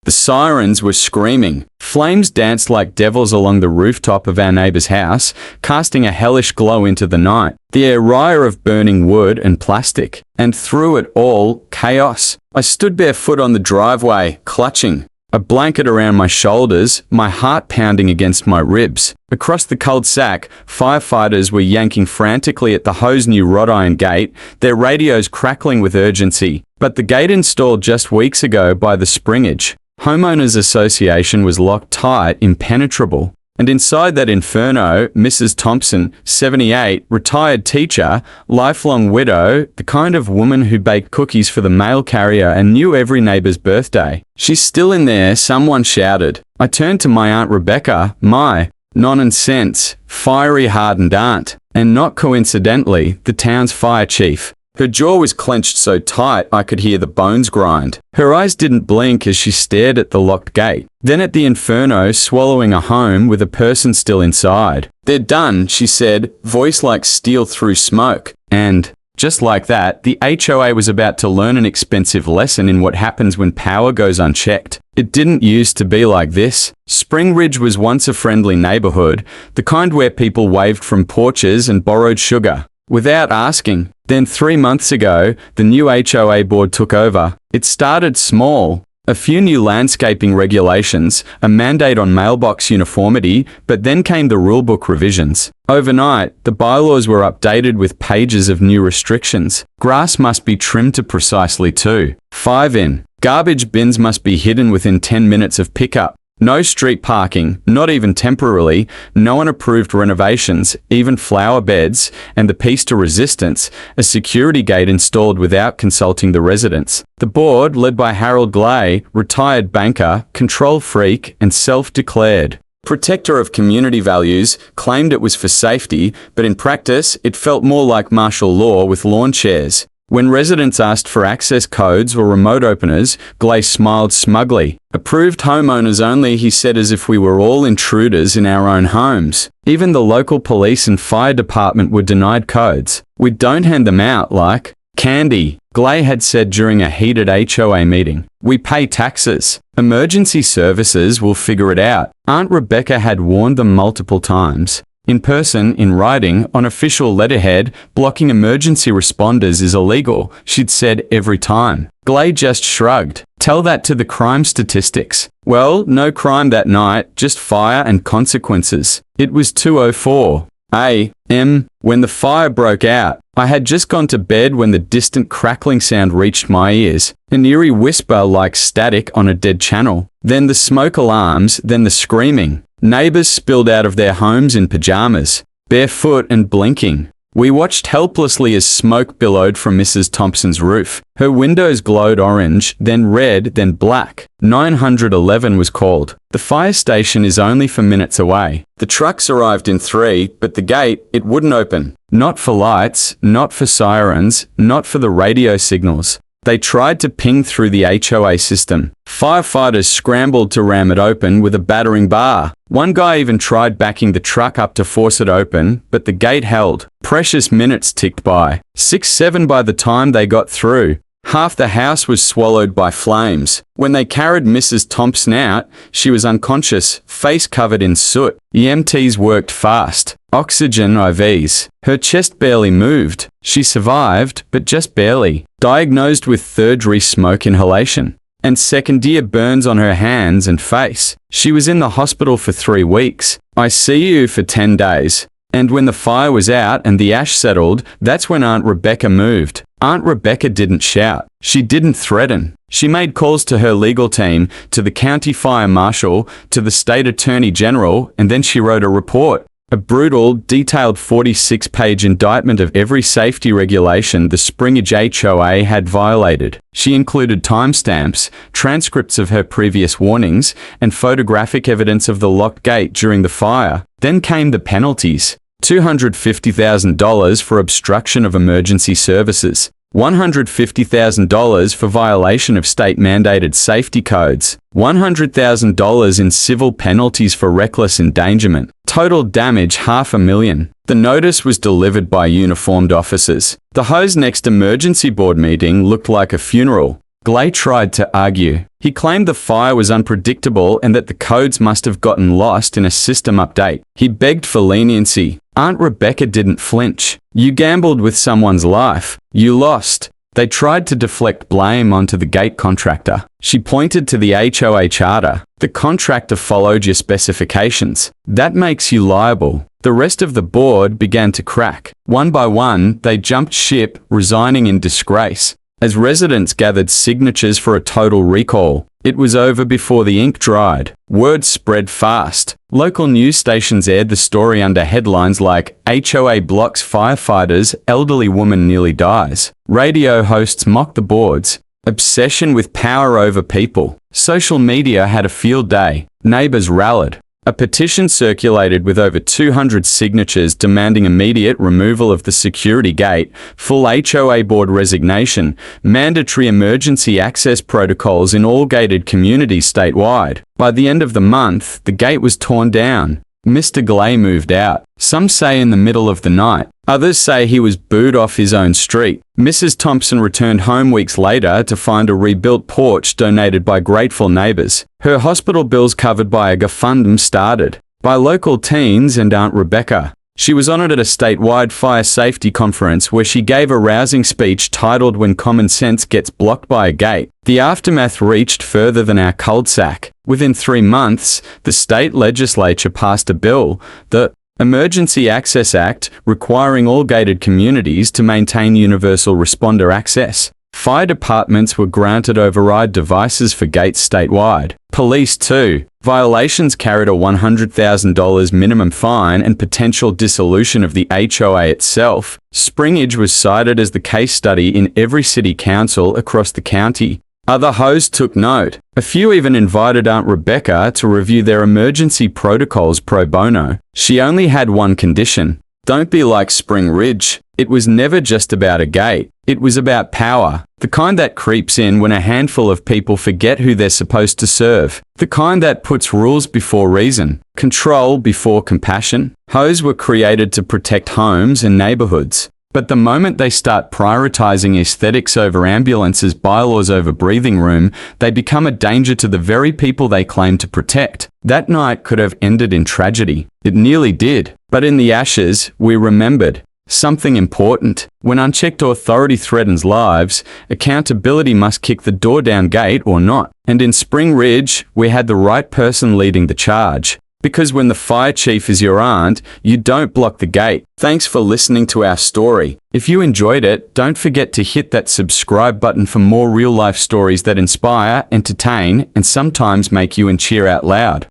The sirens were screaming. Flames danced like devils along the rooftop of our neighbor's house, casting a hellish glow into the night. The area of burning wood and plastic. And through it all, chaos. I stood barefoot on the driveway, clutching a blanket around my shoulders, my heart pounding against my ribs. Across the cul-de-sac, firefighters were yanking frantically at the Ho's new wrought iron gate, their radios crackling with urgency. But the gate installed just weeks ago by the Springage Homeowners Association was locked tight, impenetrable. And inside that inferno, Mrs. Thompson, 78, retired teacher, lifelong widow, the kind of woman who baked cookies for the mail carrier and knew every neighbor's birthday. She's still in there, someone shouted. I turned to my Aunt Rebecca, my nonsense, fiery hardened aunt, and not coincidentally, the town's fire chief. Her jaw was clenched so tight I could hear the bones grind. Her eyes didn't blink as she stared at the locked gate, then at the inferno swallowing a home with a person still inside. "They're done," she said, voice like steel through smoke. And just like that, the HOA was about to learn an expensive lesson in what happens when power goes unchecked. It didn't used to be like this. Spring Ridge was once a friendly neighborhood, the kind where people waved from porches and borrowed sugar without asking. Then 3 months ago, the new HOA board took over. It started small. A few new landscaping regulations, a mandate on mailbox uniformity, but then came the rulebook revisions. Overnight, the bylaws were updated with pages of new restrictions. Grass must be trimmed to precisely 2.5 in. Garbage bins must be hidden within 10 minutes of pickup. No street parking, not even temporarily, no unapproved renovations, even flower beds, and the piece to resistance, a security gate installed without consulting the residents. The board, led by Harold Glay, retired banker, control freak, and self-declared protector of community values, claimed it was for safety, but in practice, it felt more like martial law with lawn chairs. When residents asked for access codes or remote openers, Glay smiled smugly. "Approved homeowners only," he said, as if we were all intruders in our own homes. Even the local police and fire department were denied codes. "We don't hand them out like candy," Glay had said during a heated HOA meeting. "We pay taxes. Emergency services will figure it out." Aunt Rebecca had warned them multiple times. In person, in writing, on official letterhead, blocking emergency responders is illegal, she'd said every time. Glay just shrugged. "Tell that to the crime statistics." Well, no crime that night, just fire and consequences. It was 2:04 a.m. when the fire broke out. I had just gone to bed when the distant crackling sound reached my ears, an eerie whisper like static on a dead channel. Then the smoke alarms, then the screaming. Neighbors spilled out of their homes in pajamas, barefoot and blinking. We watched helplessly as smoke billowed from Mrs. Thompson's roof. Her windows glowed orange, then red, then black. 911 was called. The fire station is only for minutes away. The trucks arrived in 3, but the gate, it wouldn't open. Not for lights, not for sirens, not for the radio signals. They tried to ping through the HOA system. Firefighters scrambled to ram it open with a battering bar. One guy even tried backing the truck up to force it open, but the gate held. Precious minutes ticked by. 6-7 by the time they got through. Half the house was swallowed by flames. When they carried Mrs. Thompson out, she was unconscious, face covered in soot. EMTs worked fast. Oxygen IVs. Her chest barely moved. She survived, but just barely. Diagnosed with third-degree smoke inhalation and second-degree burns on her hands and face. She was in the hospital for 3 weeks. ICU for 10 days. And when the fire was out and the ash settled, that's when Aunt Rebecca moved. Aunt Rebecca didn't shout. She didn't threaten. She made calls to her legal team, to the county fire marshal, to the state attorney general, and then she wrote a report. A brutal, detailed 46-page indictment of every safety regulation the Springage HOA had violated. She included timestamps, transcripts of her previous warnings, and photographic evidence of the locked gate during the fire. Then came the penalties. $250,000 for obstruction of emergency services. $150,000 for violation of state-mandated safety codes. $100,000 in civil penalties for reckless endangerment. Total damage $500,000. The notice was delivered by uniformed officers. The HOA's next emergency board meeting looked like a funeral. Glay tried to argue. He claimed the fire was unpredictable and that the codes must have gotten lost in a system update. He begged for leniency. Aunt Rebecca didn't flinch. You gambled with someone's life. You lost. They tried to deflect blame onto the gate contractor. She pointed to the HOA charter. The contractor followed your specifications. That makes you liable. The rest of the board began to crack. One by one, they jumped ship, resigning in disgrace. As residents gathered signatures for a total recall, it was over before the ink dried. Word spread fast. Local news stations aired the story under headlines like HOA blocks firefighters, elderly woman nearly dies. Radio hosts mocked the boards. Obsession with power over people. Social media had a field day. Neighbors rallied. A petition circulated with over 200 signatures demanding immediate removal of the security gate, full HOA board resignation, mandatory emergency access protocols in all gated communities statewide. By the end of the month, the gate was torn down. Mr. Glay moved out. Some say in the middle of the night. Others say he was booed off his own street. Mrs. Thompson returned home weeks later to find a rebuilt porch donated by grateful neighbors. Her hospital bills covered by a GoFundMe started by local teens and Aunt Rebecca. She was honored at a statewide fire safety conference where she gave a rousing speech titled "When Common Sense Gets Blocked by a Gate." The aftermath reached further than our cul-de-sac. Within 3 months, the state legislature passed a bill, the Emergency Access Act, requiring all gated communities to maintain universal responder access. Fire departments were granted override devices for gates statewide. Police too. Violations carried a $100,000 minimum fine and potential dissolution of the HOA itself. Springridge was cited as the case study in every city council across the county. Other HOAs took note. A few even invited Aunt Rebecca to review their emergency protocols pro bono. She only had one condition. Don't be like Springridge. It was never just about a gate. It was about power. The kind that creeps in when a handful of people forget who they're supposed to serve. The kind that puts rules before reason, control before compassion. HOAs were created to protect homes and neighborhoods. But the moment they start prioritizing aesthetics over ambulances, bylaws over breathing room, they become a danger to the very people they claim to protect. That night could have ended in tragedy. It nearly did. But in the ashes, we remembered something important. When unchecked authority threatens lives, accountability must kick the door down gate or not. And in Springridge, we had the right person leading the charge. Because when the fire chief is your aunt, you don't block the gate. Thanks for listening to our story. If you enjoyed it, don't forget to hit that subscribe button for more real-life stories that inspire, entertain, and sometimes make you cheer out loud.